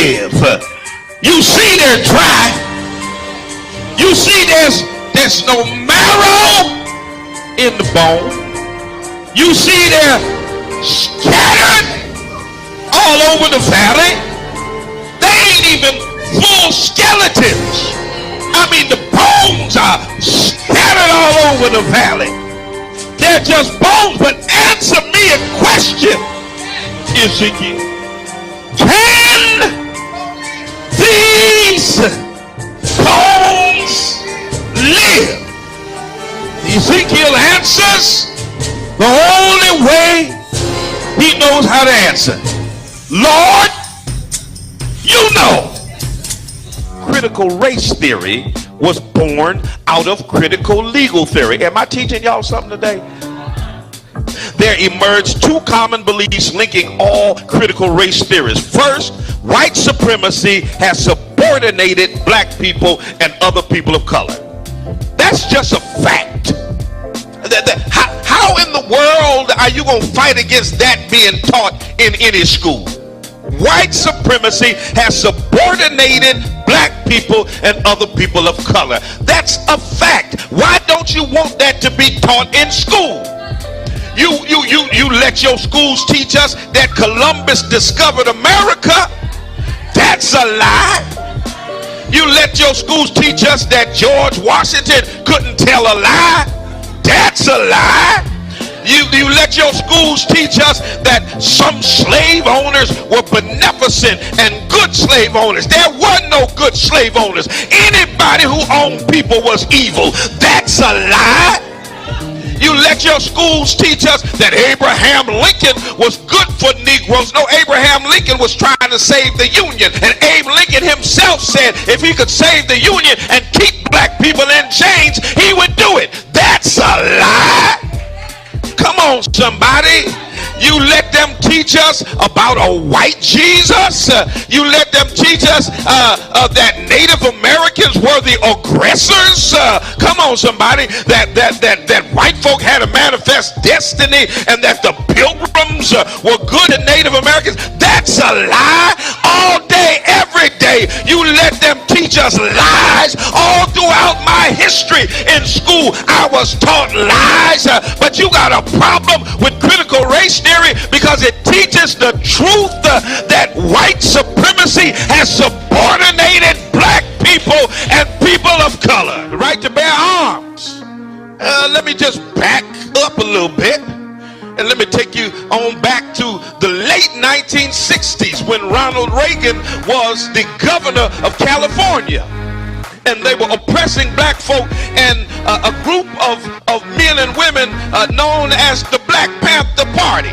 live. You see they're dry. You see there's no marrow in the bone. You see they're scattered all over the valley. They ain't even full skeletons. I mean, the bones are scattered all over the valley. They're just bones. But answer me a question, Ezekiel. Can these bones live? Ezekiel answers the only way he knows how to answer. Lord, you know. Critical race theory was born out of critical legal theory. Am I teaching y'all something today? There emerged two common beliefs linking all critical race theories. First, white supremacy has subordinated black people and other people of color. That's just a fact. How in the world are you going to fight against that being taught in any school? White supremacy has subordinated black people and other people of color. That's a fact. Why don't you want that to be taught in school? You let your schools teach us that Columbus discovered America. That's a lie. You let your schools teach us that George Washington couldn't tell a lie. That's a lie. You let your schools teach us that some slave owners were beneficent and good slave owners. There were no good slave owners. Anybody who owned people was evil. That's a lie. You let your schools teach us that Abraham Lincoln was good for Negroes. No, Abraham Lincoln was trying to save the Union. And Abe Lincoln himself said if he could save the Union and keep black people in chains, he would do it. That's a lie. Come on, somebody. You let them teach us about a white Jesus. You let them teach us that Native Americans were the aggressors. Come on, somebody. That white folk had a manifest destiny and that the pilgrims were good to Native Americans. That's a lie. All day, every day, you let them teach us lies. All throughout my history in school, I was taught lies. But you got a problem with critical race theory because it teaches the truth that white supremacy has subordinated black people and people of color. The right to bear arms. Let me just back up a little bit and let me take you on back to the late 1960s when Ronald Reagan was the governor of California. And they were oppressing black folk, and a group of men and women known as the Black Panther Party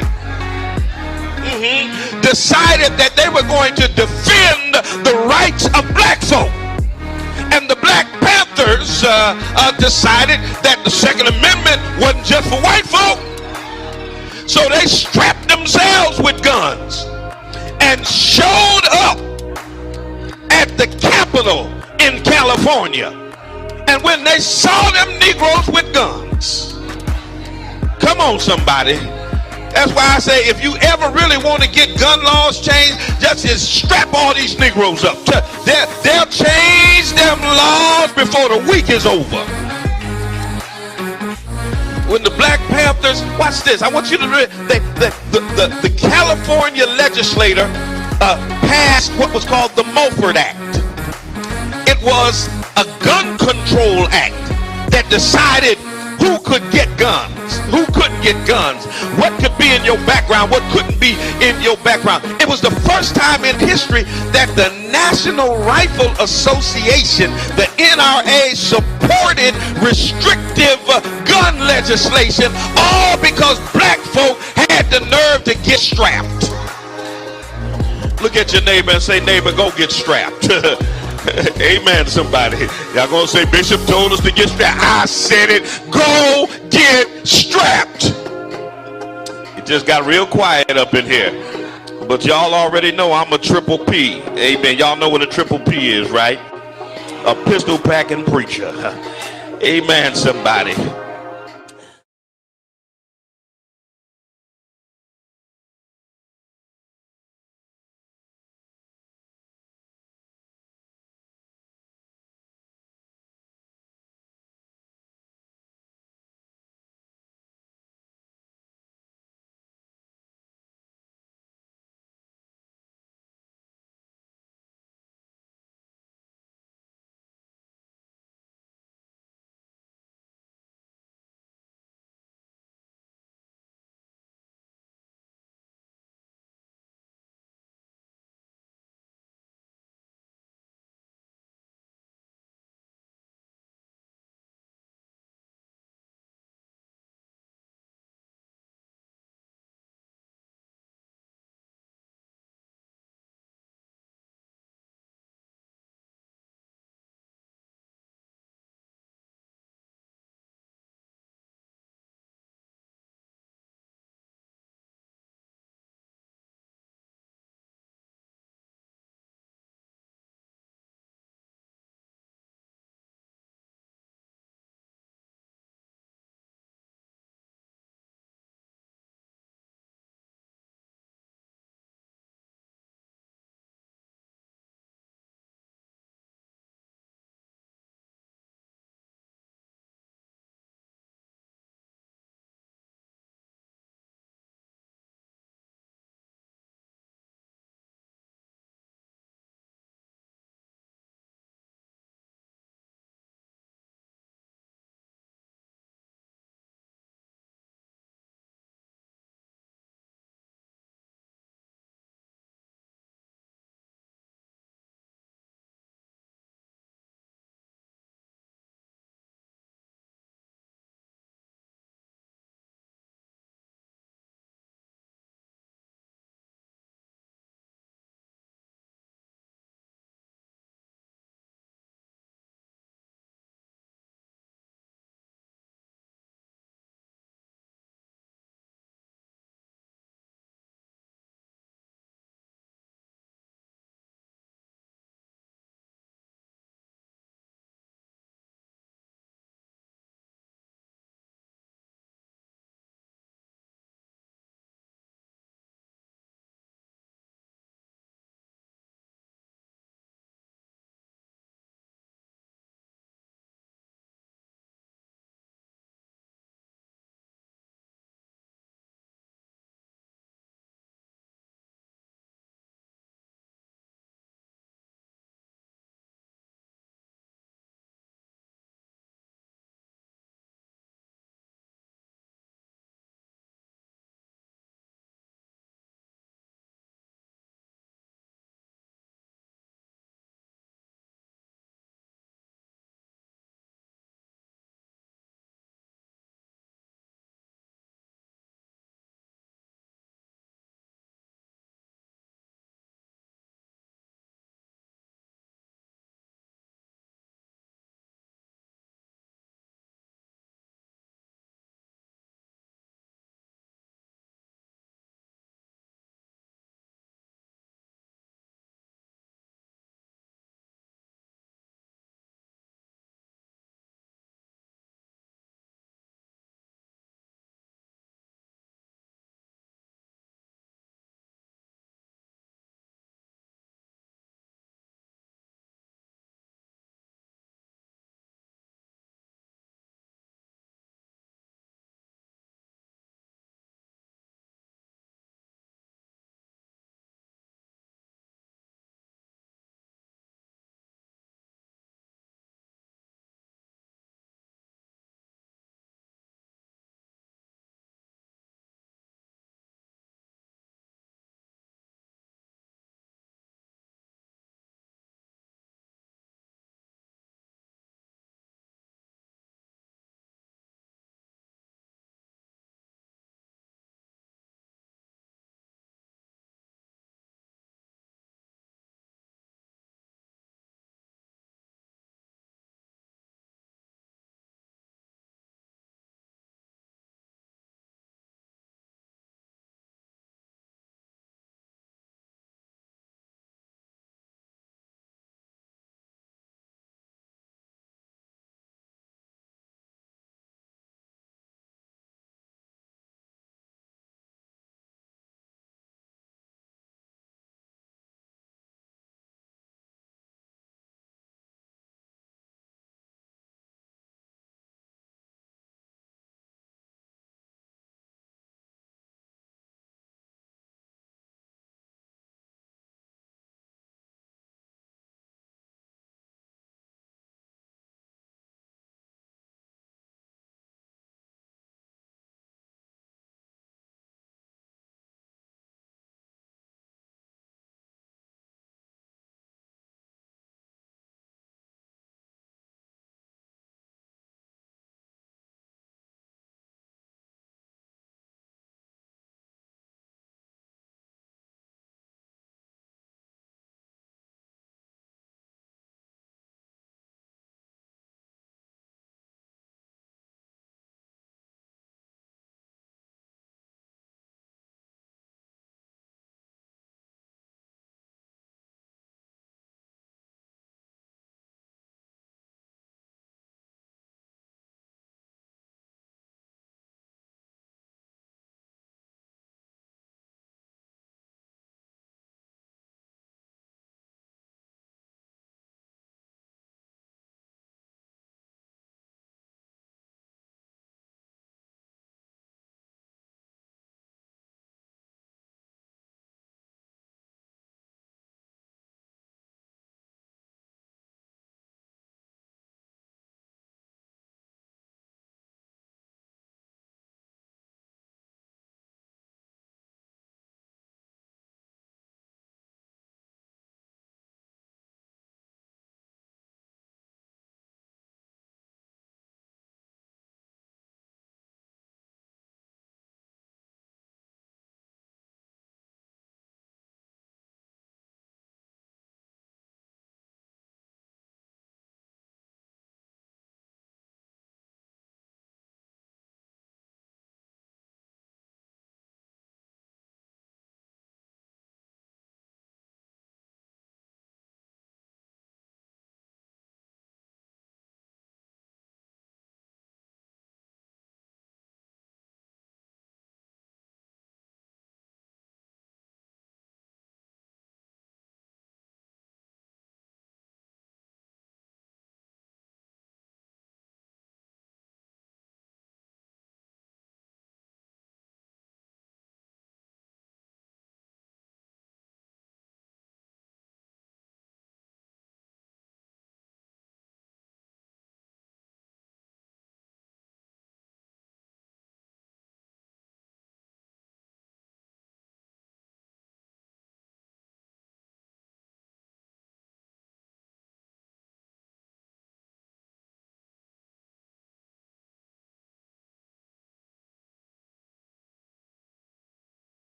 decided that they were going to defend the rights of black folk. And the Black Panthers decided that the Second Amendment wasn't just for white folk. So they strapped themselves with guns and showed up at the Capitol in California. And when they saw them Negroes with guns, come on, somebody. That's why I say if you ever really want to get gun laws changed, just strap all these Negroes up. They'll change them laws before the week is over. When the Black Panthers, watch this. I want you to read. The California legislator passed what was called the Mulford Act. It was a gun control act that decided who could get guns, who couldn't get guns, what could be in your background, what couldn't be in your background. It was the first time in history that the National Rifle Association, the NRA, supported restrictive gun legislation, all because black folk had the nerve to get strapped. Look at your neighbor and say, neighbor, go get strapped. Amen, somebody. Y'all gonna say Bishop told us to get strapped. I said it. Go get strapped. It just got real quiet up in here. But y'all already know I'm a triple P. Amen. Y'all know what a triple P is, right? A pistol packing preacher. Amen, somebody.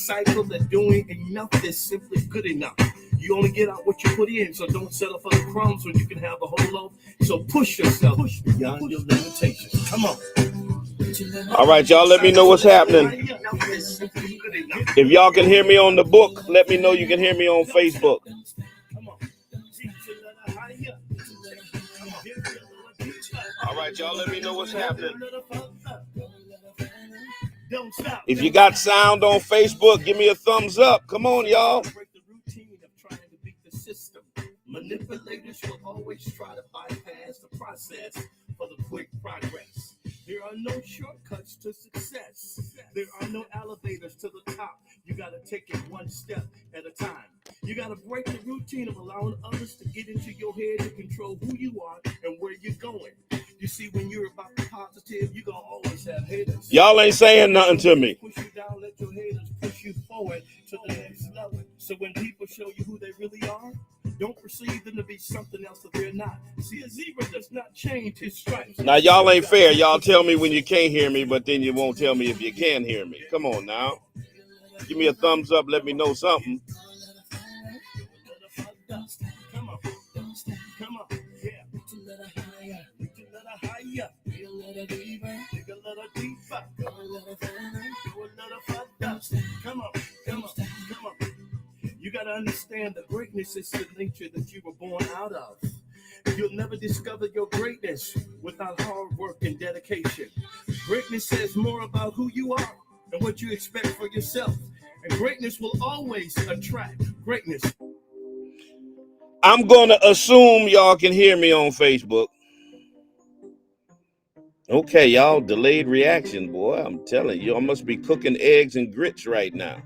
cycle that doing enough is simply good enough. You only get out what you put in, so don't settle for the crumbs when you can have the whole loaf. So push yourself, push beyond your limitations. Come on. All right, y'all, let me know what's happening. If y'all can hear me on the book, let me know you can hear me on Facebook. All right, y'all, let me know what's happening. If you got sound on Facebook, give me a thumbs up. Come on, y'all. Manipulators will always try to bypass the process for the quick progress. There are no shortcuts to success. There are no elevators to the top. You got to take it one step at a time. You got to break the routine of allowing others to get into your head and control who you are and where you're going. You see, when you're about the positive, you're going to always have haters. Y'all ain't saying nothing to me. Push you down, let your haters push you forward to the next level. So when people show you who they really are, don't perceive them to be something else that they're not. See, a zebra does not change his stripes. Now, y'all ain't fair. Y'all tell me when you can't hear me, but then you won't tell me if you can hear me. Come on now. Give me a thumbs up. Let me know something. Come on. Come on. Yeah. Reach a little higher. Reach a little higher. Dig a little deeper. Dig a little deeper. Go a little further. Go a little further. Come on. Come on. Come on. You got to understand the greatness is the nature that you were born out of. You'll never discover your greatness without hard work and dedication. Greatness says more about who you are and what you expect for yourself. And greatness will always attract greatness. I'm going to assume y'all can hear me on Facebook. Okay, y'all, delayed reaction, boy. I'm telling you, I must be cooking eggs and grits right now.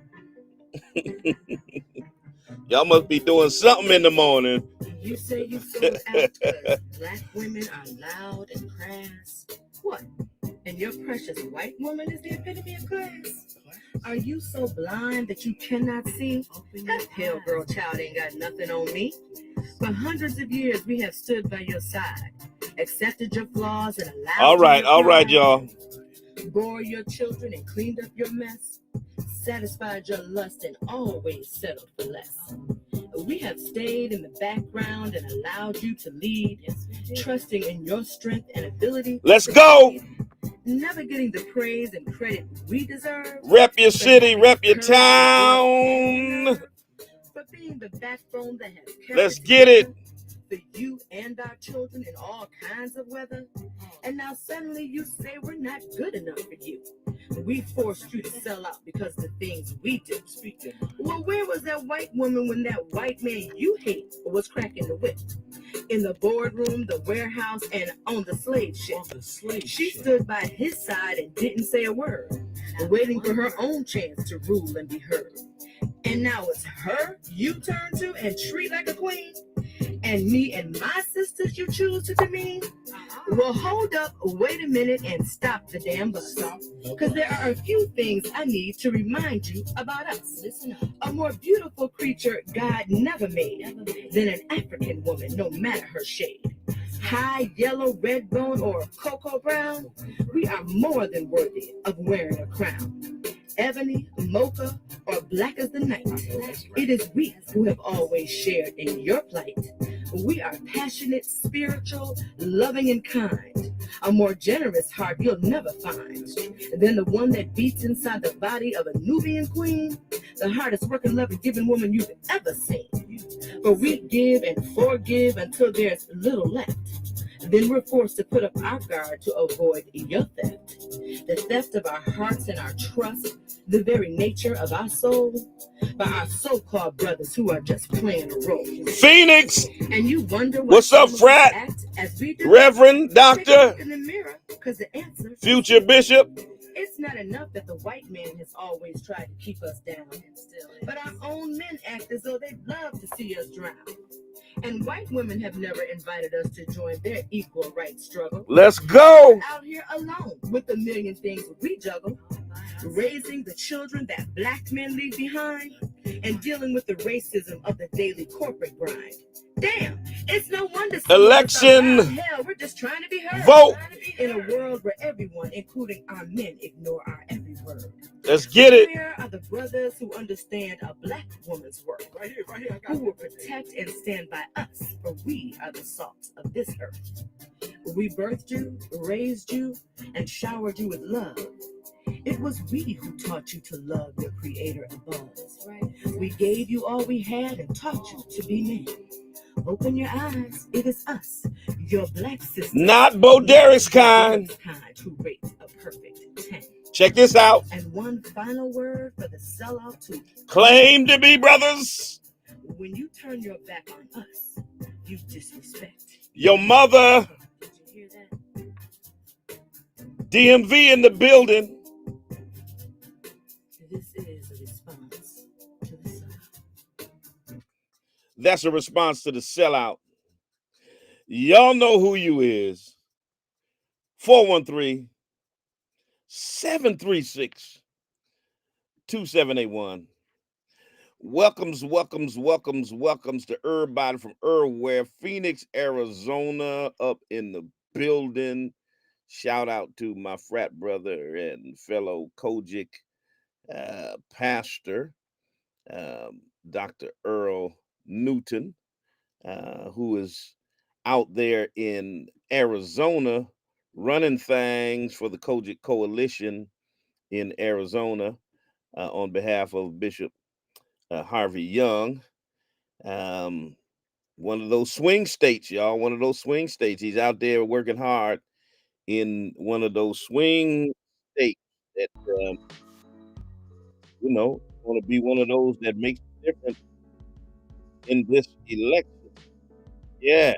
Y'all must be doing something in the morning. You say you sold out because black women are loud and crass. What? And your precious white woman is the epitome of class? Are you so blind that you cannot see? That pale girl child ain't got nothing on me. For hundreds of years, we have stood by your side, accepted your flaws and allowed All right, y'all. Bore your children and cleaned up your mess, satisfied your lust and always settled for less. We have stayed in the background and allowed you to lead, trusting in your strength and ability. Let's go. Never getting the praise and credit we deserve. Rep your city, rep your town. For being the backbone that has kept Let's get it. For you and our children in all kinds of weather. And now suddenly you say we're not good enough for you. We forced you to sell out because of the things we did. Well, where was that white woman when that white man you hate was cracking the whip? In the boardroom, the warehouse, and on the slave ship. She stood by his side and didn't say a word, waiting for her own chance to rule and be heard. And now it's her you turn to and treat like a queen? And me and my sisters you choose to demean? Well, hold up, wait a minute, and stop the damn bus. Because there are a few things I need to remind you about us. Listen up. A more beautiful creature God never made than an African woman, no matter her shade. High yellow, red bone, or cocoa brown, we are more than worthy of wearing a crown. Ebony, mocha, or black as the night. It is we who have always shared in your plight. We are passionate, spiritual, loving, and kind. A more generous heart you'll never find than the one that beats inside the body of a Nubian queen, the hardest working, loving, giving woman you've ever seen. For we give and forgive until there's little left. Then we're forced to put up our guard to avoid your theft. The theft of our hearts and our trust, the very nature of our soul, by our so-called brothers who are just playing a role. Phoenix! And you wonder what's up, frat? Reverend, doctor, in the mirror, 'cause the answer future bishop. It's not enough that the white man has always tried to keep us down, but our own men act as though they'd love to see us drown. And white women have never invited us to join their equal rights struggle. Let's go. We're out here alone with a million things we juggle, raising the children that black men leave behind, and dealing with the racism of the daily corporate grind. Damn, it's no wonder. Election. Hell, we're just trying to be heard. Vote. In a world where everyone, including our men, ignore our every word. word. Let's get it. Where are the brothers who understand a black woman's work? Right here, I got Who will protect and stand by us, for we are the salt of this earth. We birthed you, raised you, and showered you with love. It was we who taught you to love your creator above. Right. We gave you all we had and taught you to be men. Open your eyes, it is us, your black sisters. Not Bo Derek's kind. Who rate a perfect 10. Check this out. And one final word for the sellout to Claim to be brothers. when you turn your back on us, you disrespect Your mother. Did you hear that? DMV in the building. This is a response to the sellout. That's a response to the sellout. Y'all know who you is. 413-736-2781. Welcomes to everybody from everywhere. Phoenix, Arizona, up in the building. Shout out to my frat brother and fellow Kojic pastor, Dr. Earl Newton, who is out there in Arizona running things for the Kojic Coalition in Arizona on behalf of Bishop Harvey Young. One of those swing states, y'all, one of those swing states. He's out there working hard in one of those swing states that, want to be one of those that makes a difference in this election. Yeah,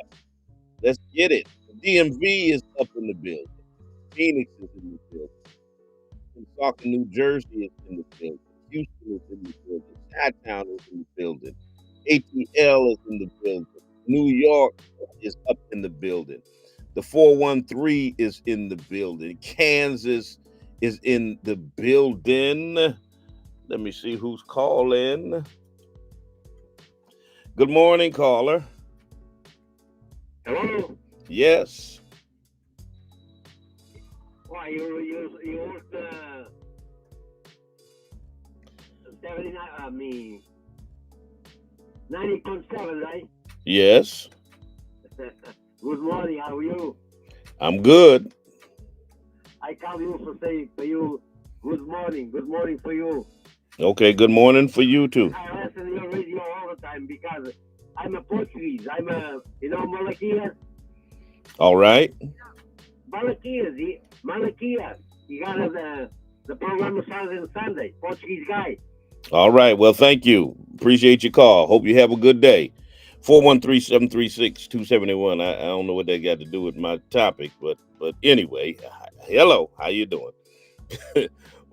let's get it. The DMV is up in the building. Phoenix is in the building. Kentucky, New Jersey is in the building. Houston is in the building. Chi-Town is in the building. ATL is in the building. New York is up in the building. The 413 is in the building. Kansas is in the building. Let me see who's calling. Good morning, caller. Hello? Yes. Why, you work 79, 90.7, right? Yes. Good morning, how are you? I'm good. I call you to say for you, good morning for you. Okay, good morning for you too. I listen to your radio all the time because I'm a Portuguese. I'm a, Malaquias. All right. Malaquias. You got the program Saturday and Sunday. Portuguese guy. All right. Well, thank you. Appreciate your call. Hope you have a good day. 413-736-2781. I don't know what that got to do with my topic, but anyway, hello. How you doing?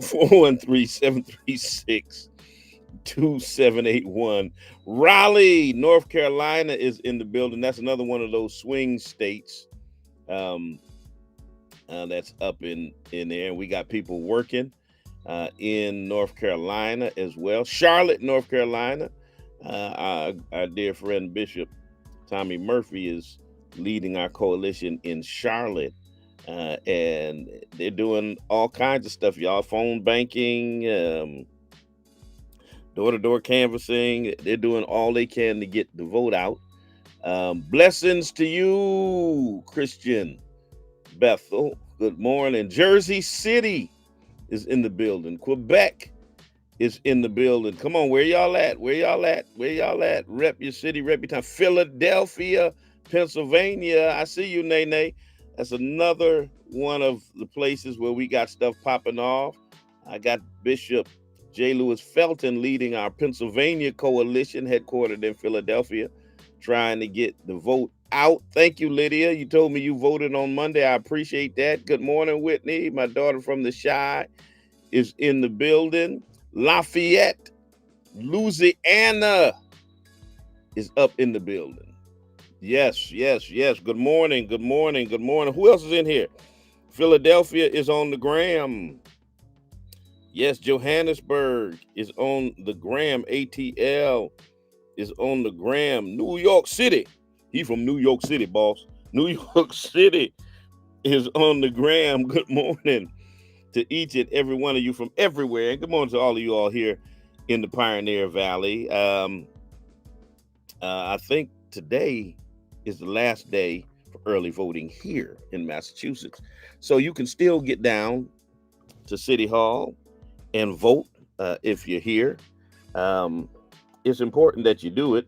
413-736-2781. Raleigh, North Carolina is in the building. That's another one of those swing states that's up in there. And we got people working in North Carolina as well. Charlotte, North Carolina. Our dear friend Bishop Tommy Murphy is leading our coalition in Charlotte. And they're doing all kinds of stuff, y'all. Phone banking, door-to-door canvassing. They're doing all they can to get the vote out. Blessings to you, Christian Bethel. Good morning. Jersey City is in the building. Quebec is in the building. Come on, where y'all at? Where y'all at? Rep your city, rep your town. Philadelphia, Pennsylvania. I see you, Nene. That's another one of the places where we got stuff popping off. I got Bishop J. Lewis Felton leading our Pennsylvania coalition, headquartered in Philadelphia, trying to get the vote out. Thank you, Lydia. You told me you voted on Monday. I appreciate that. Good morning, Whitney. My daughter from the Chi is in the building. Lafayette, Louisiana is up in the building. Yes. Good morning. Who else is in here? Philadelphia is on the gram. Yes, Johannesburg is on the gram. ATL is on the gram. New York City. He from New York City, boss. New York City is on the gram. Good morning. to each and every one of you from everywhere. And good morning to all of you all here in the Pioneer Valley. I think today is the last day for early voting here in Massachusetts. So you can still get down to City Hall and vote if you're here. It's important that you do it.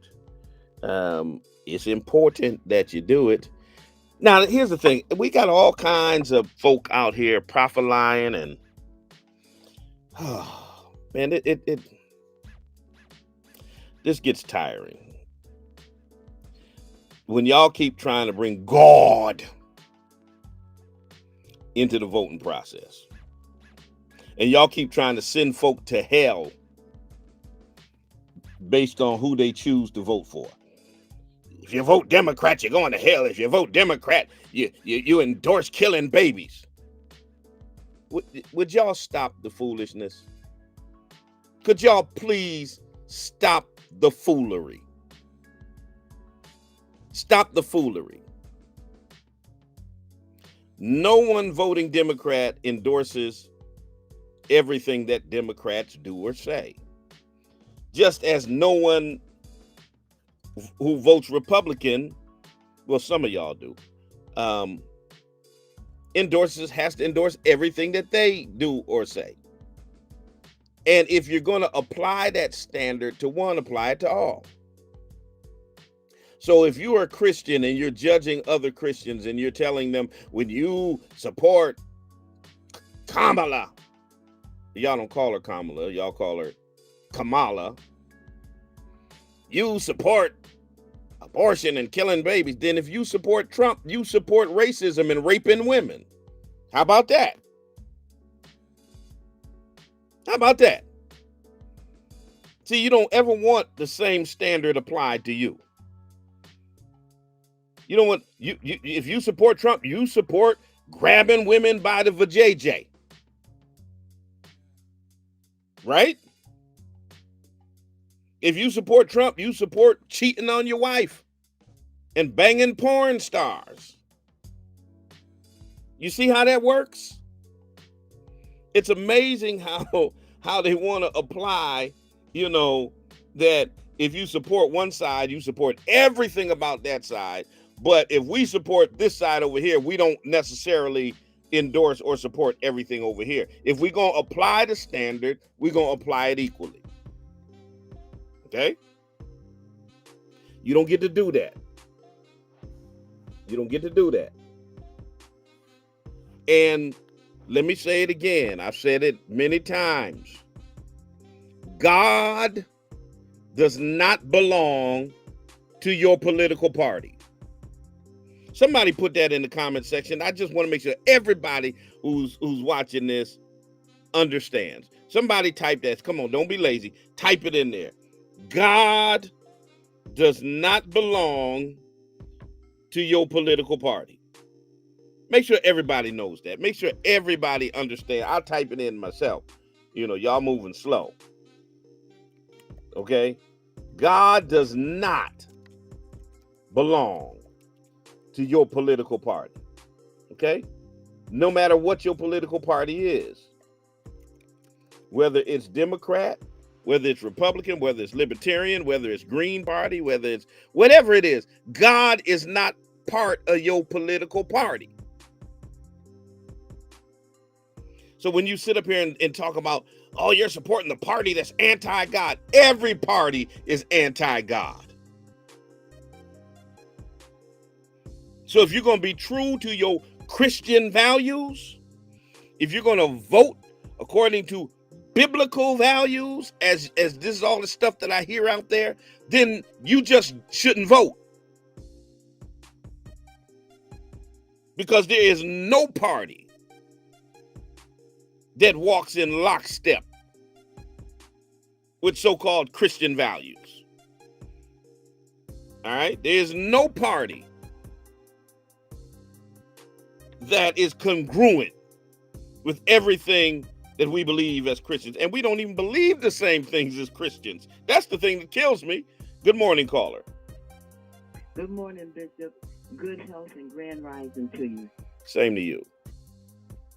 It's important that you do it. Now, here's the thing. We got all kinds of folk out here prophesying and, oh, man, it this gets tiring. When y'all keep trying to bring God into the voting process, and y'all keep trying to send folk to hell based on who they choose to vote for. If you vote Democrat, you're going to hell. If you vote Democrat, you endorse killing babies. Would y'all stop the foolishness? Could y'all please stop the foolery? Stop the foolery. No one voting Democrat endorses everything that Democrats do or say. Just as no one who votes Republican, well, some of y'all do, has to endorse everything that they do or say. And if you're going to apply that standard to one, apply it to all. So if you are a Christian and you're judging other Christians and you're telling them, when you support Kamala, y'all don't call her Kamala, y'all call her Kamala, you support abortion and killing babies, then if you support Trump, you support racism and raping women. How about that? How about that? See, you don't ever want the same standard applied to you. You don't want, if you support Trump, you support grabbing women by the vajayjay. Right? If you support Trump, you support cheating on your wife and banging porn stars. You see how that works? It's amazing how they want to apply, that if you support one side, you support everything about that side. But if we support this side over here, we don't necessarily endorse or support everything over here. If we're going to apply the standard, we're going to apply it equally. Okay? You don't get to do that. You don't get to do that. And let me say it again. I've said it many times. God does not belong to your political party. Somebody put that in the comment section. I just want to make sure everybody who's watching this understands. Somebody type that. Come on, don't be lazy. Type it in there. God does not belong to your political party. Make sure everybody knows that. Make sure everybody understands. I'll type it in myself. Y'all moving slow. Okay? God does not belong to your political party. Okay? No matter what your political party is. Whether it's Democrat, whether it's Republican, whether it's Libertarian, whether it's Green Party, whether it's whatever it is, God is not part of your political party. So when you sit up here and talk about, oh, you're supporting the party that's anti-God, every party is anti-God. So if you're going to be true to your Christian values, if you're going to vote according to biblical values, as this is all the stuff that I hear out there, then you just shouldn't vote. Because there is no party that walks in lockstep with so-called Christian values. All right? There is no party that is congruent with everything that we believe as Christians. And we don't even believe the same things as Christians. That's the thing that kills me. Good morning, caller. Good morning, Bishop. Good health and grand rising to you. Same to you.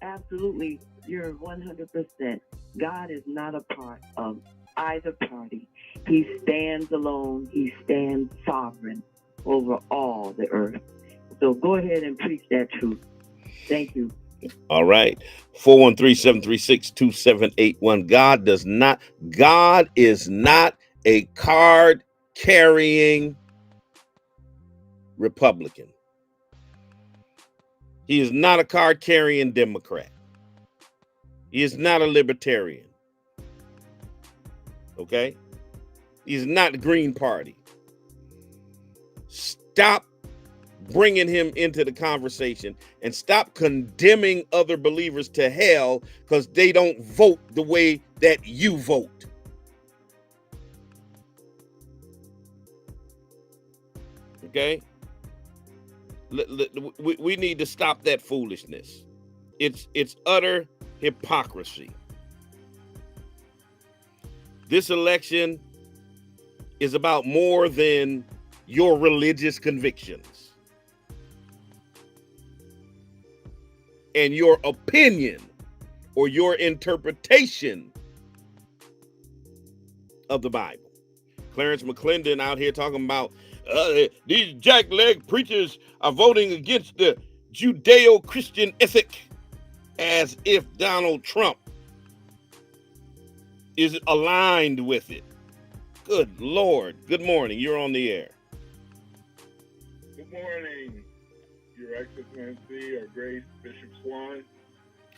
absolutely. You're 100%. God is not a part of either party. He stands alone. He stands sovereign over all the earth. So go ahead and preach that truth. Thank you. All right. 413-736-2781. God is not a card carrying Republican. He is not a card carrying Democrat. He is not a libertarian. Okay? He's not the Green Party. Stop bringing him into the conversation and stop condemning other believers to hell because they don't vote the way that you vote. Okay? We need to stop that foolishness. It's utter hypocrisy. This election is about more than your religious convictions and your opinion or your interpretation of the Bible. Clarence McClendon out here talking about these jackleg preachers are voting against the Judeo-Christian ethic as if Donald Trump is aligned with it. Good Lord. Good morning. You're on the air. Good morning, Your Excellency, our great Bishop Swan.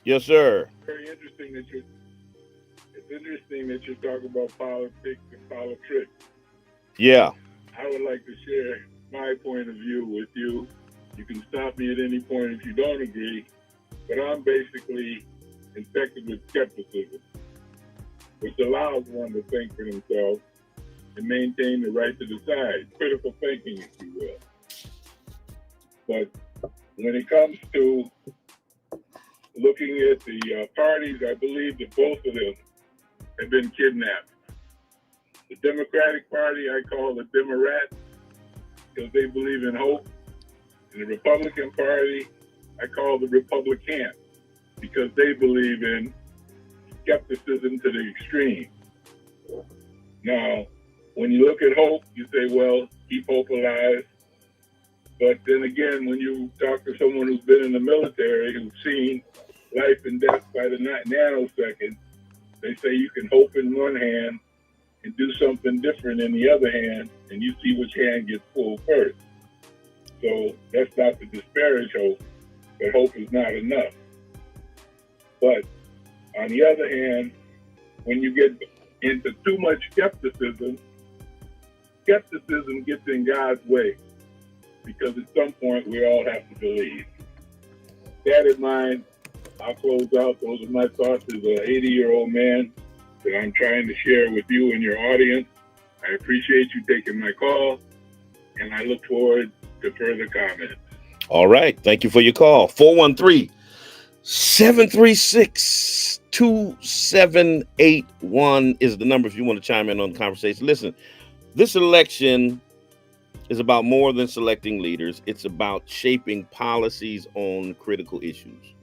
Yes, sir. Very interesting that you're talking about politics and politics. Yeah. I would like to share my point of view with you. You can stop me at any point if you don't agree, but I'm basically infected with skepticism, which allows one to think for themselves and maintain the right to decide, critical thinking, if you will. But when it comes to looking at the parties, I believe that both of them have been kidnapped. The Democratic Party I call the Demorat because they believe in hope. And the Republican Party I call the Republican because they believe in skepticism to the extreme. Now, when you look at hope, you say, well, keep hope alive. But then again, when you talk to someone who's been in the military, who's seen life and death by the nanosecond, they say you can hope in one hand and do something different in the other hand, and you see which hand gets pulled first. So that's not to disparage hope, but hope is not enough. But on the other hand, when you get into too much skepticism gets in God's way, because at some point we all have to believe. That in mind, I'll close out. Those are my thoughts as an 80-year-old man that I'm trying to share with you and your audience. I appreciate you taking my call, and I look forward to further comments. All right. Thank you for your call. 413-736-2781 is the number if you want to chime in on the conversation. Listen, this election is about more than selecting leaders. It's about shaping policies on critical issues.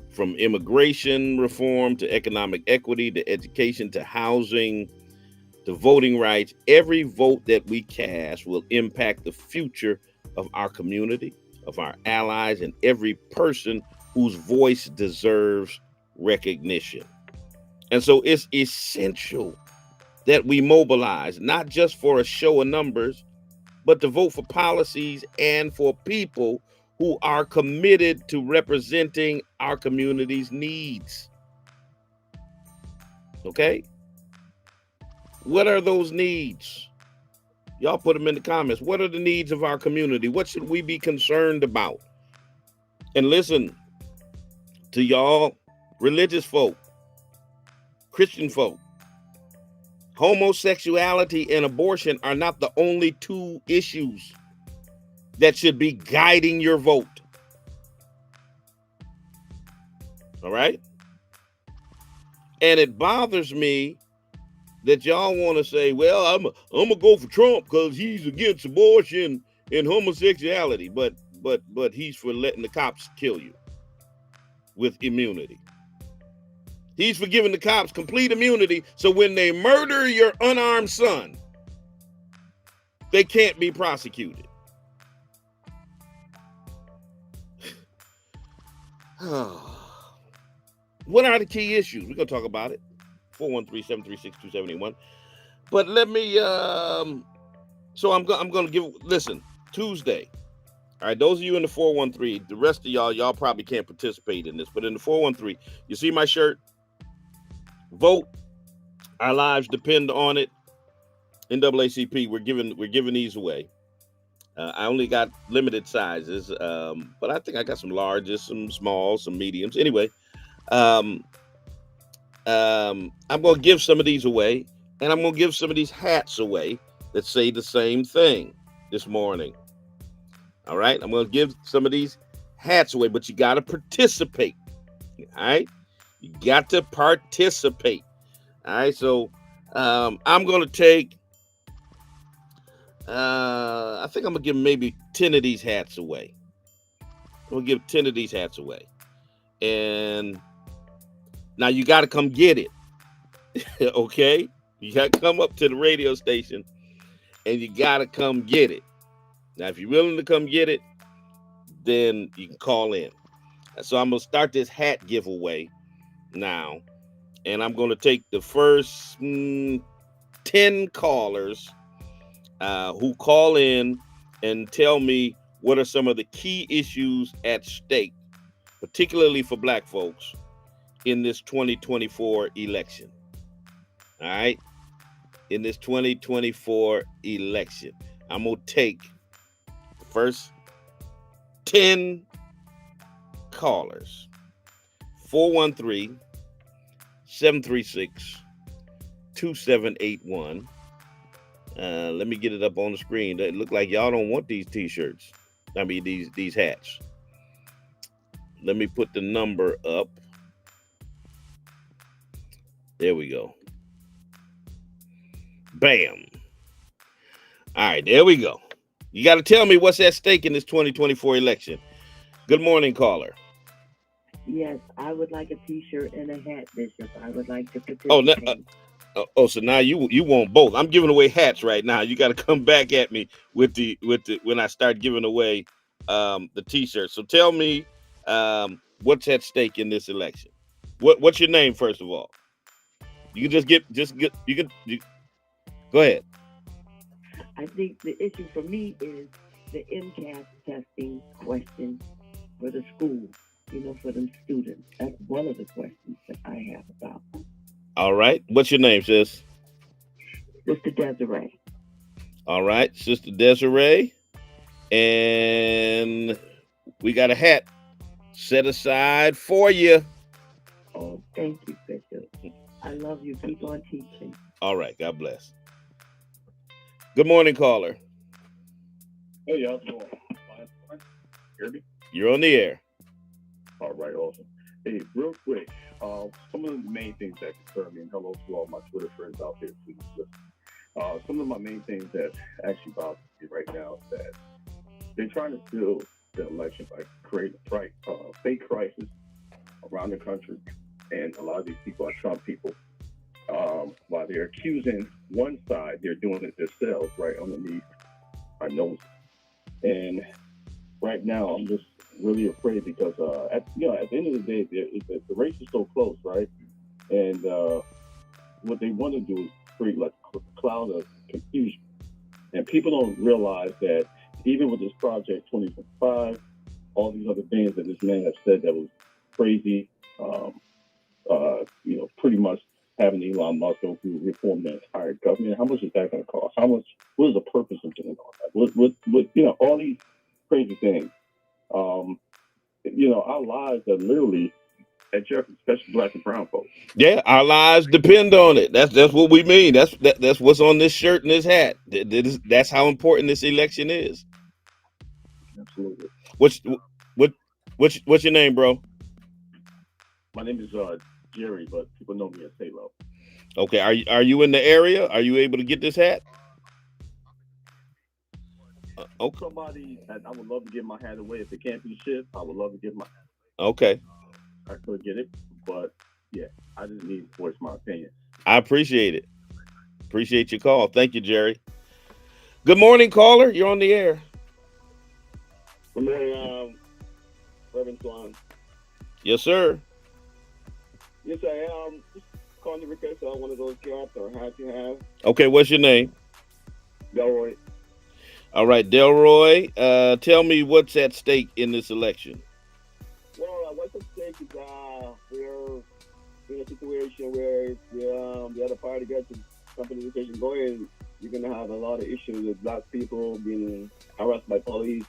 From immigration reform to economic equity to education to housing to voting rights, every vote that we cast will impact the future of our community, of our allies, and every person whose voice deserves recognition. And so it's essential that we mobilize, not just for a show of numbers, but to vote for policies and for people who are committed to representing our community's needs. Okay? What are those needs? Y'all put them in the comments. What are the needs of our community? What should we be concerned about? And listen to y'all religious folk, Christian folk. Homosexuality and abortion are not the only two issues that should be guiding your vote. All right? And it bothers me that y'all want to say, well, I'm gonna go for Trump because he's against abortion and homosexuality, but he's for letting the cops kill you. with immunity. He's for giving the cops complete immunity, so when they murder your unarmed son, they can't be prosecuted. What are the key issues? We're gonna talk about it. 413-736-2781. But let me so I'm gonna listen, Tuesday. All right, those of you in the 413, the rest of y'all probably can't participate in this, but in the 413, you see my shirt? Vote. Our lives depend on it. NAACP, we're giving these away. I only got limited sizes, but I think I got some larges, some smalls, some mediums. Anyway, I'm going to give some of these away, and I'm going to give some of these hats away that say the same thing this morning. All right, I'm going to give some of these hats away, but you got to participate. All right, you got to participate. All right, so I'm going to take, I think I'm going to give maybe 10 of these hats away. I'm going to give 10 of these hats away. And now you got to come get it. Okay? You got to come up to the radio station and you got to come get it. Now, if you're willing to come get it, then you can call in. So I'm going to start this hat giveaway now. And I'm going to take the first 10 callers who call in and tell me what are some of the key issues at stake, particularly for black folks, in this 2024 election. All right? In this 2024 election. I'm going to take the first 10 callers. 413-736-2781. Let me get it up on the screen. It look like y'all don't want these t-shirts. I mean, these hats. Let me put the number up. There we go. Bam. All right, there we go. You got to tell me what's at stake in this 2024 election. Good morning, caller. Yes, I would like a T-shirt and a hat, Bishop. I would like to participate. So now you want both. I'm giving away hats right now. You got to come back at me with the when I start giving away the t-shirts. So tell me what's at stake in this election. What's your name first of all? You can go ahead. I think the issue for me is the MCAS testing question for the school, for them students. That's one of the questions that I have about. All right. What's your name, sis? Sister Desiree. All right, Sister Desiree. And we got a hat set aside for you. Oh, thank you, Bishop. I love you. Keep on teaching. All right. God bless. Good morning, caller. Hey, how's it going? Hear me? You're on the air. All right, awesome. Hey, real quick, some of the main things that concern me, and hello to all my Twitter friends out there too. Some of my main things that actually bother me right now is that they're trying to fill the election by creating a fake crisis around the country, and a lot of these people are Trump people. While they're accusing one side, they're doing it themselves right underneath our nose. And right now, I'm just really afraid because at the end of the day, the race is so close, right? And what they want to do is create like a cloud of confusion. And people don't realize that even with this project 2025, all these other things that this man has said that was crazy, pretty much having Elon Musk go through reform the entire government. How much is that going to cost? What is the purpose of doing all that? What all these crazy things. Our lives are literally at jeopardy, especially black and brown folks. Yeah, our lives depend on it. That's what we mean. That's what's on this shirt and this hat. That's how important this election is. Absolutely. What's your name, bro? My name is Jerry, but people know me as Halo. Okay, are you in the area? Are you able to get this hat? Okay. Somebody, I would love to give my hat away. If it can't be shipped, I would love to give my hat away. Okay. I could get it, but yeah, I just need to voice my opinion. I appreciate it. Appreciate your call. Thank you, Jerry. Good morning, caller. You're on the air. Good morning, Reverend Swan. Yes, sir. Yes, I am. Just calling to request one of those jobs or hat you have. Okay, what's your name? Delroy. All right, Delroy. Tell me what's at stake in this election. Well, what's at stake is we're in a situation where if the other party gets something decision going, you're gonna have a lot of issues with black people being harassed by police,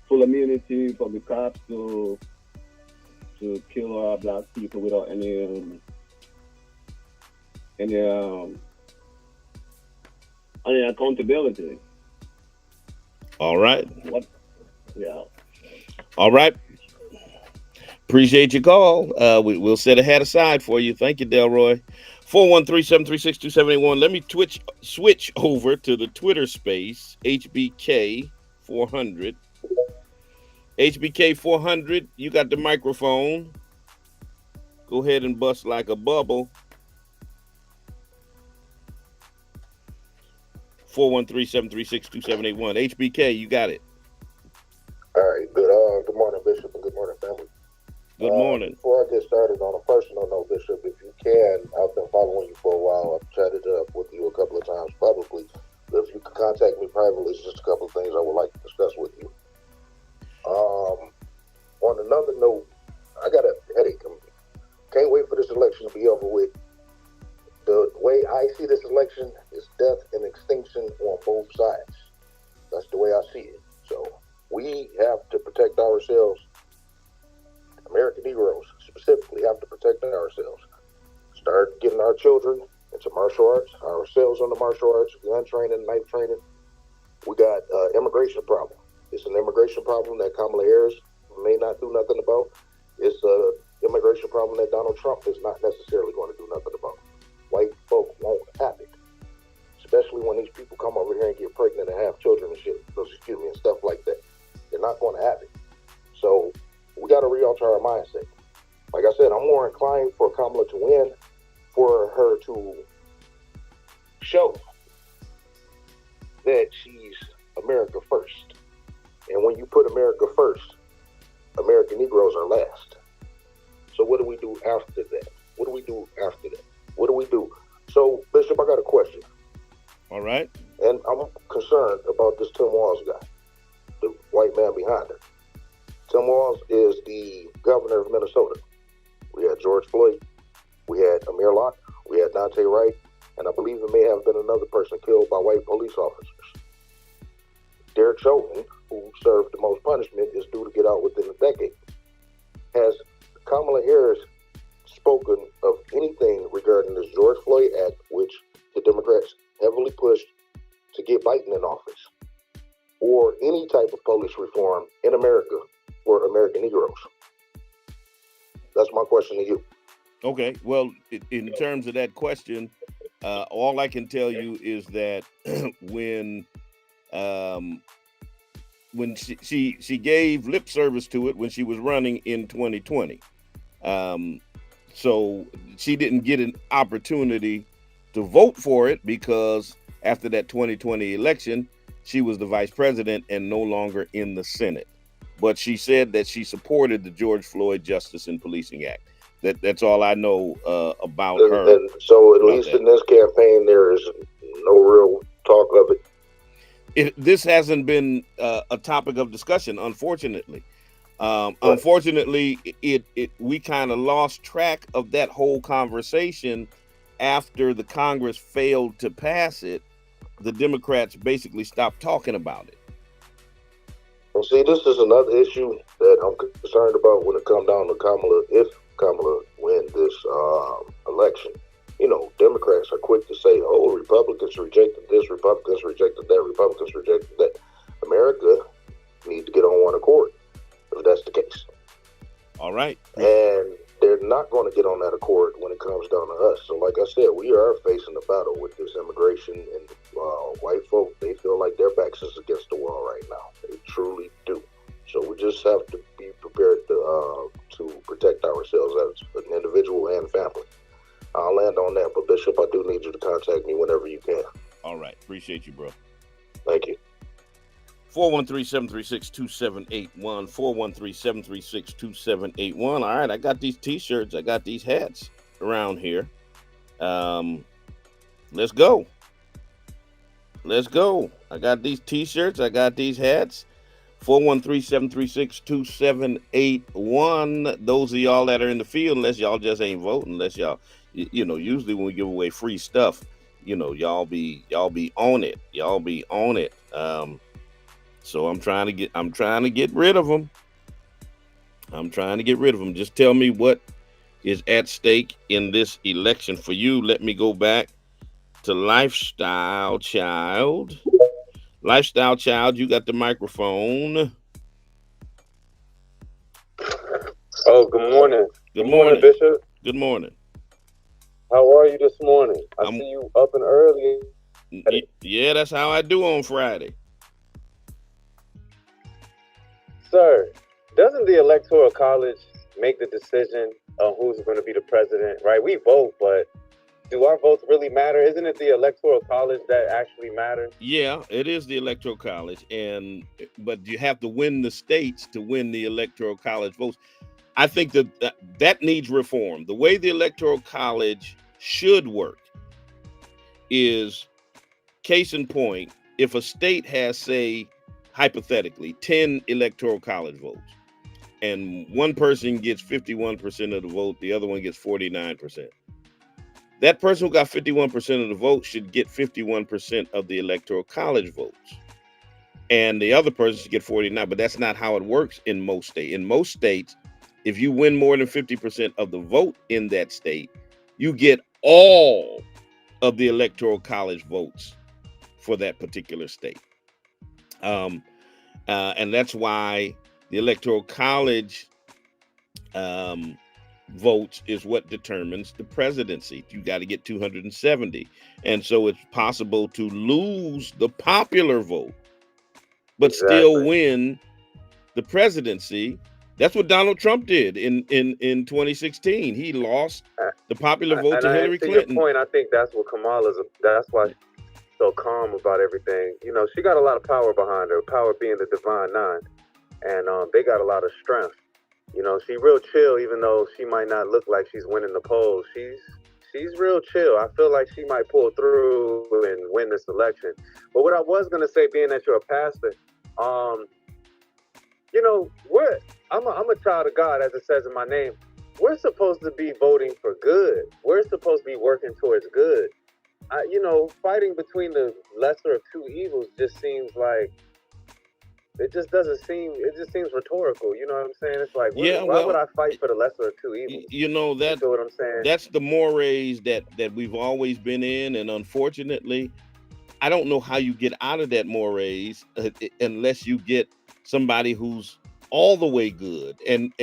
full immunity for the cops to kill our black people without any accountability. All right. What? Yeah. All right. Appreciate your call. We'll set a hat aside for you. Thank you, Delroy. 413-736-2781. Let me switch over to the Twitter space, HBK 400. HBK 400, you got the microphone. Go ahead and bust like a bubble. 413-736-2781. HBK, you got it. All right. Good morning, Bishop, and good morning, family. Good morning. Before I get started, on a personal note, Bishop, if you can, I've been following you for a while. I've chatted up with you a couple of times publicly. But if you can contact me privately, it's just a couple of things I would like to discuss with you. On another note, I got a headache. Can't wait for this election to be over with. The way I see this election is death and extinction on both sides. That's the way I see it. So we have to protect ourselves. American Negroes specifically have to protect ourselves. Start getting our children into martial arts, ourselves on the martial arts, gun training, knife training. We got immigration problem. It's an immigration problem that Kamala Harris may not do nothing about. It's an immigration problem that Donald Trump is not necessarily going to do nothing about. White folk won't have it, especially when these people come over here and get pregnant and have children and shit, and stuff like that. They're not going to have it. So we got to re-alter our mindset. Like I said, I'm more inclined for Kamala to win, for her to show that she's America first. And when you put America first, American Negroes are last. So what do we do after that? What do we do after that? What do we do? So, Bishop, I got a question. All right. And I'm concerned about this Tim Walz guy, the white man behind her. Tim Walz is the governor of Minnesota. We had George Floyd. We had Amir Locke. We had Dante Wright. And I believe there may have been another person killed by white police officers. Derek Chauvin, who served the most punishment, is due to get out within a decade. Has Kamala Harris spoken of anything regarding this George Floyd Act, which the Democrats heavily pushed to get Biden in office, or any type of police reform in America for American Negroes? That's my question to you. Okay. Well, in terms of that question, all I can tell you is that when she gave lip service to it when she was running in 2020. So she didn't get an opportunity to vote for it because after that 2020 election, she was the vice president and no longer in the Senate. But she said that she supported the George Floyd Justice and Policing Act. That's all I know about her. And so at least in this campaign, there is no real talk of it. This hasn't been a topic of discussion, unfortunately. Unfortunately, we kind of lost track of that whole conversation after the Congress failed to pass it. The Democrats basically stopped talking about it. Well, see, this is another issue that I'm concerned about when it comes down to Kamala. If Kamala win this election, you know, Democrats are quick to say, "Oh, Republicans rejected this, Republicans rejected that, Republicans rejected that." America needs to get on one accord if that's the case. All right. And they're not going to get on that accord when it comes down to us. So like I said, we are facing a battle with this immigration, and white folk, they feel like their backs is against the wall right now. They truly do. So we just have to be prepared to to protect ourselves as an individual and family. I'll land on that, but Bishop, I do need you to contact me whenever you can. All right. Appreciate you, bro. Thank you. 413-736-2781. 413-736-2781. All right, I got these T-shirts. I got these hats around here. Let's go. Let's go. I got these T-shirts. I got these hats. 413-736-2781. Those of y'all that are in the field, unless y'all just ain't voting, unless y'all, usually when we give away free stuff, y'all be on it. Y'all be on it. So I'm trying to get rid of them. Just tell me what is at stake in this election for you. Let me go back to Lifestyle Child. Lifestyle Child, you got the microphone. Oh, good morning. Good morning, Bishop. Good morning. How are you this morning? I see you up and early. Yeah, that's how I do on Friday. Sir, doesn't the Electoral College make the decision on who's going to be the president, right? We vote, but do our votes really matter? Isn't it the Electoral College that actually matters? Yeah, it is the Electoral College, but you have to win the states to win the Electoral College votes. I think that needs reform. The way the Electoral College should work is, case in point, if a state has, say, hypothetically, 10 Electoral College votes, and one person gets 51% of the vote, the other one gets 49%. That person who got 51% of the vote should get 51% of the Electoral College votes. And the other person should get 49%, but that's not how it works in most states. In most states, if you win more than 50% of the vote in that state, you get all of the Electoral College votes for that particular state. And that's why the Electoral College votes is what determines the presidency. You got to get 270. And so it's possible to lose the popular vote, but still win the presidency. That's what Donald Trump did in 2016. He lost the popular vote to Hillary Clinton. Your point, I think that's what that's why she's so calm about everything. She got a lot of power behind her, power being the divine nine. And they got a lot of strength. She real chill, even though she might not look like she's winning the polls. She's real chill. I feel like she might pull through and win this election. But what I was gonna say, being that you're a pastor, I'm a child of God, as it says in my name. We're supposed to be voting for good. We're supposed to be working towards good. Fighting between the lesser of two evils just seems like, it just seems rhetorical. You know what I'm saying? It's like, why would I fight for the lesser of two evils? You know what I'm saying? That's the mores that we've always been in. And unfortunately, I don't know how you get out of that mores unless you get somebody who's all the way good. And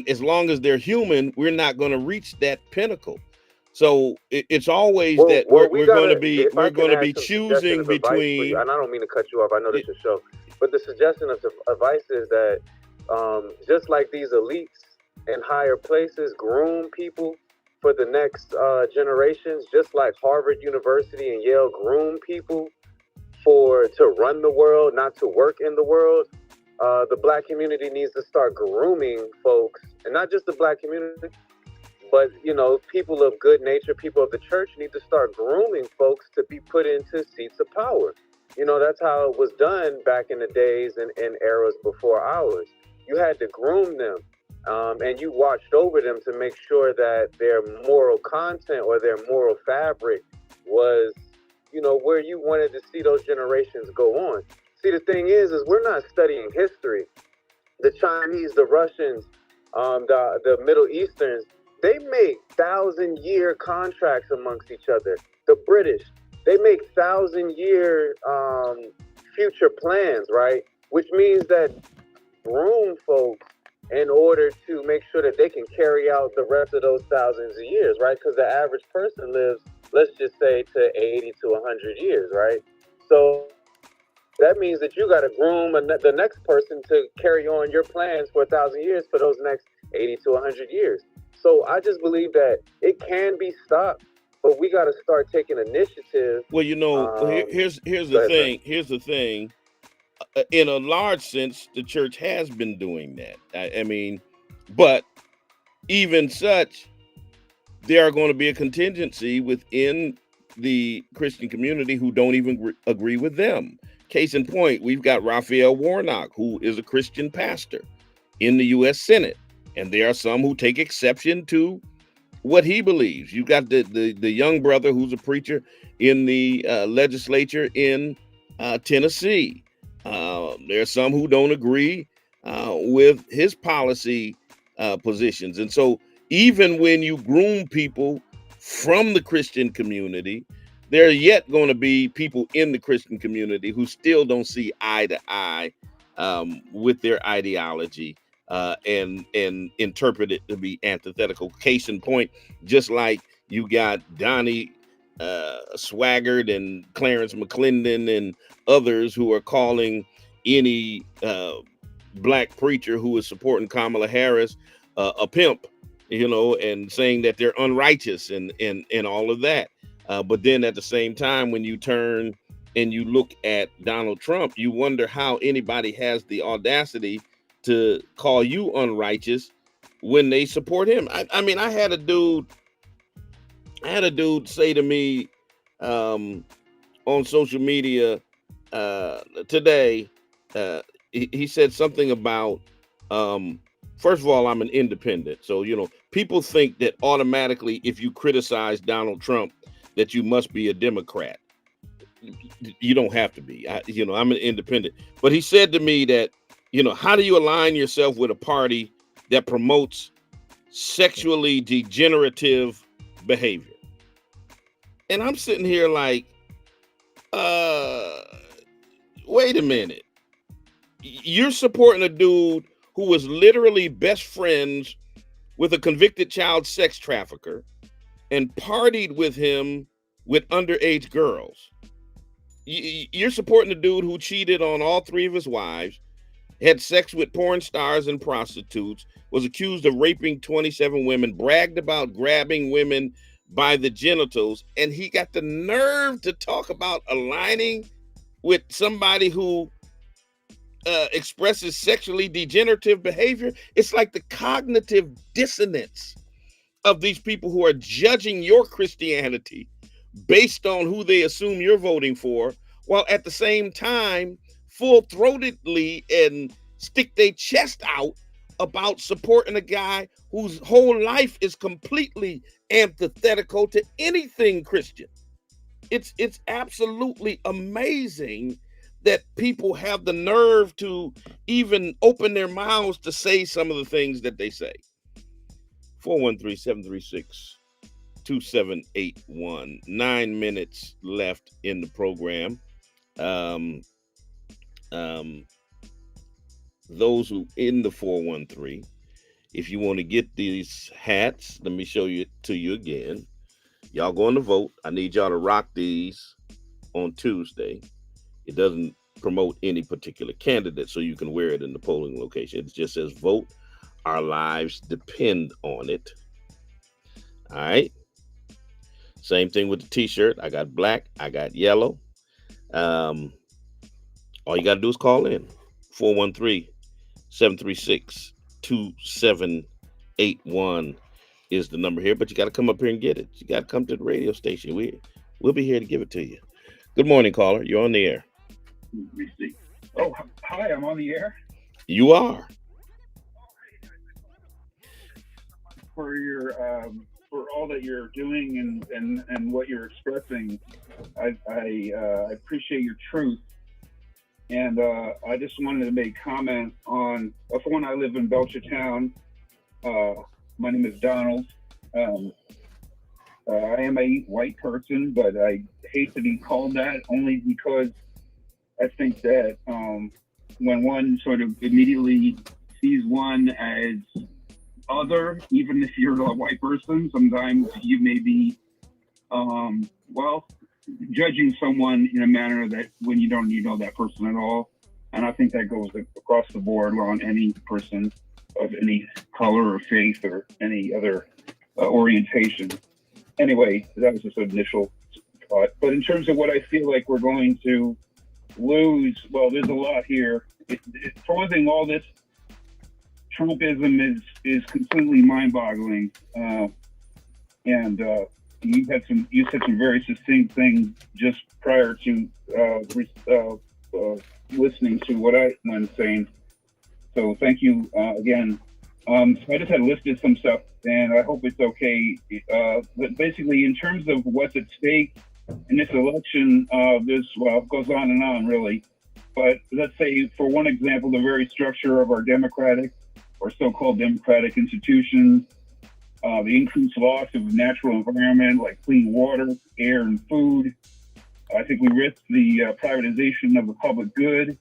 as long as they're human, we're not going to reach that pinnacle. So it's always that we're going to be choosing between. And I don't mean to cut you off. I know this is your show, but the suggestion of advice is that just like these elites in higher places groom people for the next generations, just like Harvard University and Yale groom people to run the world, not to work in the world. The Black community needs to start grooming folks, and not just the Black community, but, people of good nature, people of the church need to start grooming folks to be put into seats of power. That's how it was done back in the days and eras before ours. You had to groom them, and you watched over them to make sure that their moral content or their moral fabric was, where you wanted to see those generations go on. See, the thing is we're not studying history. The Chinese, the Russians, the Middle Easterns, they make 1,000-year contracts amongst each other. The British, they make 1,000-year future plans, right? Which means that groom folks in order to make sure that they can carry out the rest of those thousands of years, right? Because the average person lives, let's just say, to 80 to 100 years, right? So that means that you got to groom the next person to carry on your plans for 1,000 years for those next 80 to 100 years. So I just believe that it can be stopped, but we got to start taking initiative. Well, here's the thing. Here's the thing. In a large sense, the church has been doing that. I mean, but even such, there are going to be a contingency within the Christian community who don't even agree with them. Case in point, we've got Raphael Warnock, who is a Christian pastor in the U.S. Senate, and there are some who take exception to what he believes. You've got the young brother who's a preacher in the legislature in Tennessee. There are some who don't agree with his policy positions. And so even when you groom people from the Christian community, there are yet going to be people in the Christian community who still don't see eye to eye with their ideology and interpret it to be antithetical. Case in point, just like you got Donnie Swaggart and Clarence McClendon and others who are calling any black preacher who is supporting Kamala Harris a pimp, and saying that they're unrighteous and all of that. But then at the same time, when you turn and you look at Donald Trump, you wonder how anybody has the audacity to call you unrighteous when they support him. I mean, I had a dude say to me on social media today. He said something about, first of all, I'm an independent. So, people think that automatically if you criticize Donald Trump, that you must be a Democrat. You don't have to be. I'm an independent. But he said to me that, how do you align yourself with a party that promotes sexually degenerative behavior? And I'm sitting here like, wait a minute. You're supporting a dude who was literally best friends with a convicted child sex trafficker and partied with him with underage girls. You're supporting a dude who cheated on all three of his wives, had sex with porn stars and prostitutes, was accused of raping 27 women, bragged about grabbing women by the genitals, and he got the nerve to talk about aligning with somebody who expresses sexually degenerative behavior. It's like the cognitive dissonance of these people who are judging your Christianity based on who they assume you're voting for, while at the same time full-throatedly and stick their chest out about supporting a guy whose whole life is completely antithetical to anything Christian. It's absolutely amazing that people have the nerve to even open their mouths to say some of the things that they say. 413-736-2781. 9 minutes left in the program. Those who in the 413, if you want to get these hats, let me show you to you again. Y'all going to vote. I need y'all to rock these on Tuesday. It doesn't promote any particular candidate, so you can wear it in the polling location. It just says vote. Our lives depend on it. All right. Same thing with the t-shirt. I got black. I got yellow. All you got to do is call in. 413-736-2781 is the number here, but you got to come up here and get it. You got to come to the radio station. We'll be here to give it to you. Good morning, caller. You're on the air. Let me see. Oh, hi, I'm on the air. You are. For your for all that you're doing and what you're expressing, I appreciate your truth. And I just wanted to make comment on, for one, I live in Belchertown. My name is Donald. I am a white person, but I hate to be called that only because I think that when one sort of immediately sees one as other, even if you're a white person, sometimes you may be, judging someone in a manner that when you don't know that person at all. And I think that goes across the board on any person of any color or faith or any other orientation. Anyway, that was just an initial thought. But in terms of what I feel like we're going to lose, well, there's a lot here. For one thing, all this Trumpism is completely mind-boggling. And you said some very succinct things just prior to listening to what I'm saying. So thank you again. So I just had listed some stuff, and I hope it's okay. But basically, in terms of what's at stake in this election, it goes on and on, really. But let's say, for one example, the very structure of our democratic or so-called democratic institutions, the increased loss of natural environment like clean water, air, and food. I think we risk the privatization of the public good,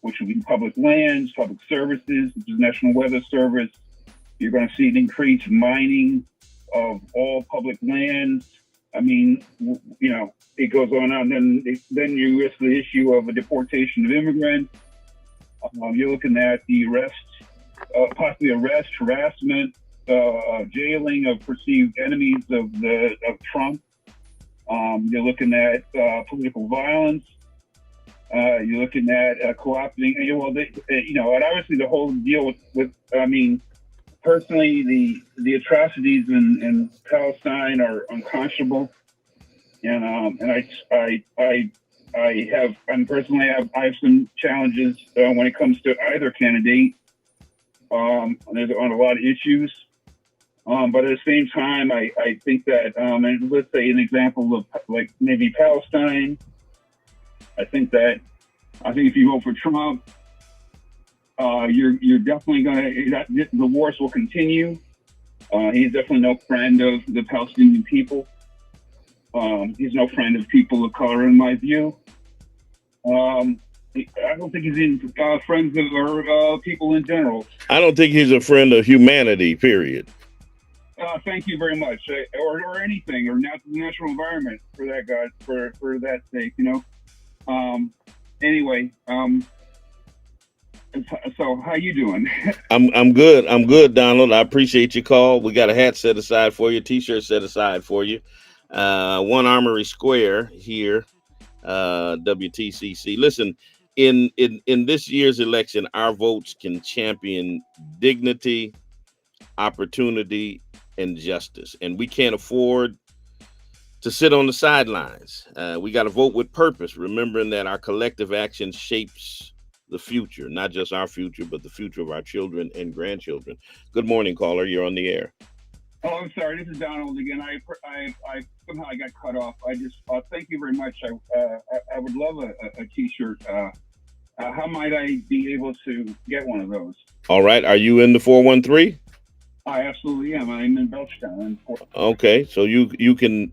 which would be public lands, public services, which is National Weather Service. You're going to see an increased mining of all public lands. I mean, it goes on and then you risk the issue of a deportation of immigrants. You're looking at the possibly arrest, harassment, jailing of perceived enemies of Trump. You're looking at political violence. You're looking at co-opting. And obviously the whole deal with personally, the atrocities in Palestine are unconscionable, and I have some challenges when it comes to either candidate. There's on a lot of issues, but at the same time, I think that and let's say an example of like maybe Palestine. I think if you vote for Trump, you're definitely the wars will continue. He's definitely no friend of the Palestinian people. He's no friend of people of color, in my view. I don't think he's even friends of people in general. I don't think he's a friend of humanity, period. Thank you very much. Or anything, or the natural environment for that guy, for that sake, Anyway, so how you doing? I'm good. I'm good, Donald. I appreciate your call. We got a hat set aside for you, t-shirt set aside for you. One Armory Square here, WTCC. Listen, in this year's election, our votes can champion dignity, opportunity, and justice. And we can't afford to sit on the sidelines. We got to vote with purpose, remembering that our collective action shapes the future, not just our future, but the future of our children and grandchildren. Good morning, caller. You're on the air. Oh, I'm sorry. This is Donald again. I somehow I got cut off. I just thank you very much. I would love a t-shirt. How might I be able to get one of those? All right. Are you in the 413? I absolutely am. I'm in Belchtown. Okay, so you can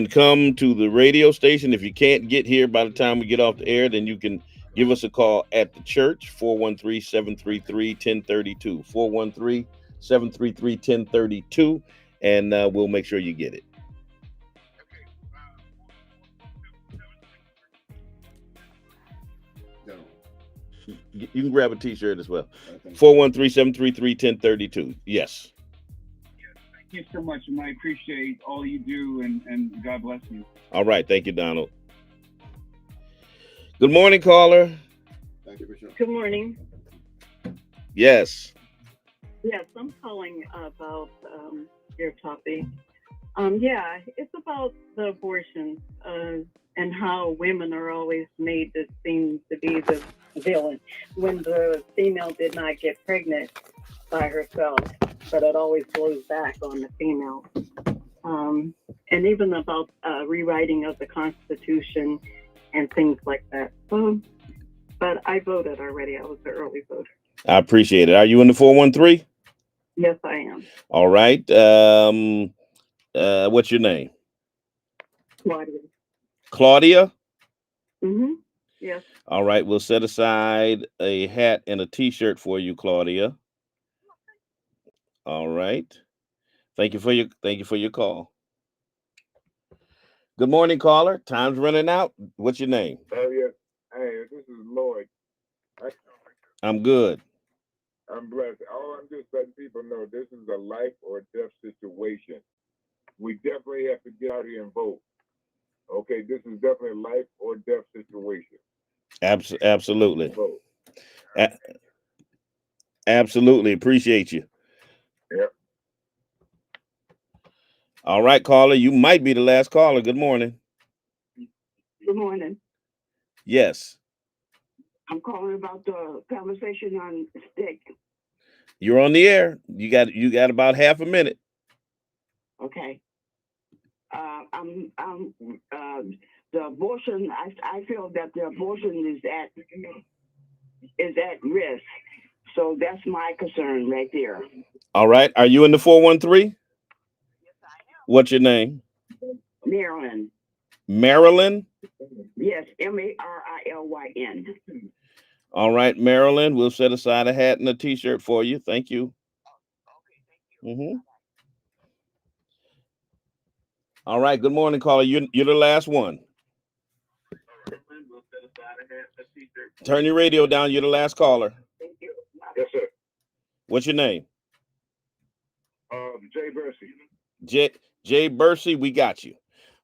come to the radio station. If you can't get here by the time we get off the air, then you can give us a call at the church, 413-733-1032, 413-733-1032, and we'll make sure you get it. You can grab a t-shirt as well. 413-733-1032. Yes. Thank you so much, and I appreciate all you do, and God bless you. All right. Thank you, Donald. Good morning, caller. Thank you, Bishop. Good morning. Yes. Yes, I'm calling about your topic. It's about the abortion and how women are always made to seem to be the villain when the female did not get pregnant by herself, but it always blows back on the female. And even about rewriting of the Constitution and things like that. But I voted already. I was an early voter. I appreciate it. Are you in the 413? Yes, I am. All right. What's your name? Claudia. Claudia? Mm-hmm. Yes. All right. We'll set aside a hat and a t-shirt for you, Claudia. All right. Thank you for your call. Good morning, caller. Time's running out. What's your name? Oh, yes. Hey, this is Lloyd. I'm good. I'm blessed. All I'm just letting people know, this is a life or death situation. We definitely have to get out here and vote. Okay, this is definitely a life or death situation. Absolutely. Vote. Absolutely. Appreciate you. Yep. All right, caller. You might be the last caller. Good morning. Good morning. Yes. I'm calling about the conversation on stick. You're on the air. You got about half a minute. Okay. The abortion. I feel that the abortion is at risk. So that's my concern right there. All right. Are you in the 413? Yes, I am. What's your name? Marilyn. Marilyn? Yes, Marilyn. All right, Marilyn. We'll set aside a hat and a T-shirt for you. Thank you. Okay, thank you. Mm-hmm. All right. Good morning, caller. You're the last one. Turn your radio down. You're the last caller. Thank you. Yes, sir. What's your name? Jay Bursey. Jay Bursey, we got you.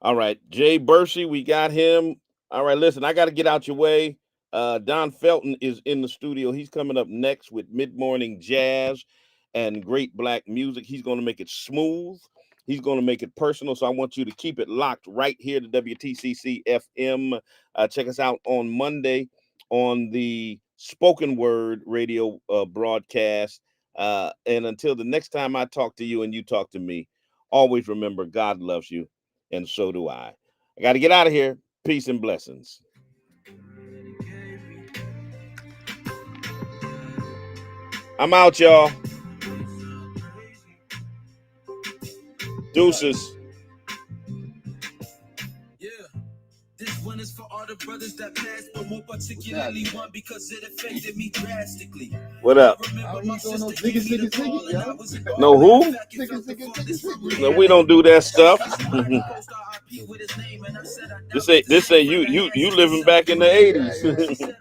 All right, Jay Bursey, we got him. All right, listen, I got to get out your way. Don Felton is in the studio. He's coming up next with mid-morning jazz and great black music. He's going to make it smooth. He's going to make it personal. So I want you to keep it locked right here to WTCC FM. Check us out on Monday on the spoken word radio broadcast. And until the next time I talk to you and you talk to me, always remember God loves you, and so do I. I got to get out of here. Peace and blessings. I'm out, y'all. Deuces. This one is for all the brothers that passed, but more particularly one because it affected me drastically. What up? No who? No, we don't do that stuff. This say you living back in the 80s.